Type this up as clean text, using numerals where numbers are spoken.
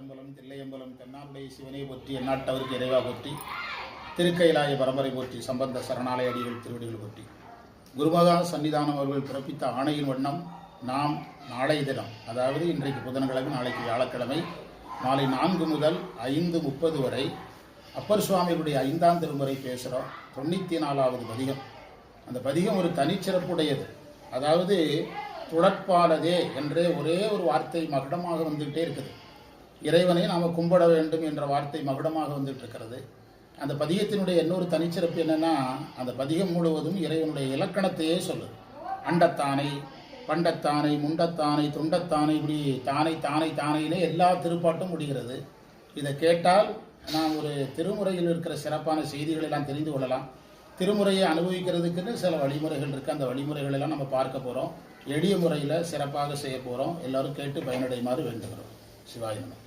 சிற்றம்பலம் தில்லையம்பலம் தென்னாருடைய சிவனை போற்றி எந்நாட்டவருக்கு இறைவா போற்றி திருக்கைலாய பரம்பரை போற்றி சம்பந்த சரணாலய அடிகள் திருவடிகள் போற்றி குருமகா சன்னிதானம் அவர்கள் பிறப்பித்த ஆணையின் வண்ணம் நாம் நாளைய தினம், அதாவது இன்றைக்கு புதன்கிழமை, நாளைக்கு வியாழக்கிழமை மாலை 4 முதல் 5:30 வரை அப்பர் சுவாமிகளுடைய 5ஆம் திருமுறை பேசுகிறோம். 94வது பதிகம். அந்த பதிகம் ஒரு தனிச்சிறப்புடையது. அதாவது துடற்பாலதே என்றே ஒரே ஒரு வார்த்தை மகுடமாக வந்துகிட்டே இருக்குது. இறைவனை நாம் கும்பிட வேண்டும் என்ற வார்த்தை மகுடமாக வந்துட்டு இருக்கிறது. அந்த பதிகத்தினுடைய இன்னொரு தனிச்சிறப்பு என்னென்னா, அந்த பதிகம் முழுவதும் இறைவனுடைய இலக்கணத்தையே சொல்லுது. அண்டத்தானை, பண்டத்தானை, முண்டத்தானை, துண்டத்தானை, இப்படி தானை தானை தானையிலே எல்லா திருப்பாட்டும் முடிகிறது. இதை கேட்டால் நாம் ஒரு திருமுறையில் இருக்கிற சிறப்பான செய்திகளை எல்லாம் தெரிந்து கொள்ளலாம். திருமுறையை அனுபவிக்கிறதுக்குன்னு சில வழிமுறைகள் இருக்குது. அந்த வழிமுறைகள் எல்லாம் நம்ம பார்க்க போகிறோம். எளிய முறையில் சிறப்பாக செய்ய போகிறோம். எல்லோரும் கேட்டு பயனடையுமாறு வேண்டுகிறோம். சிவாய நமः.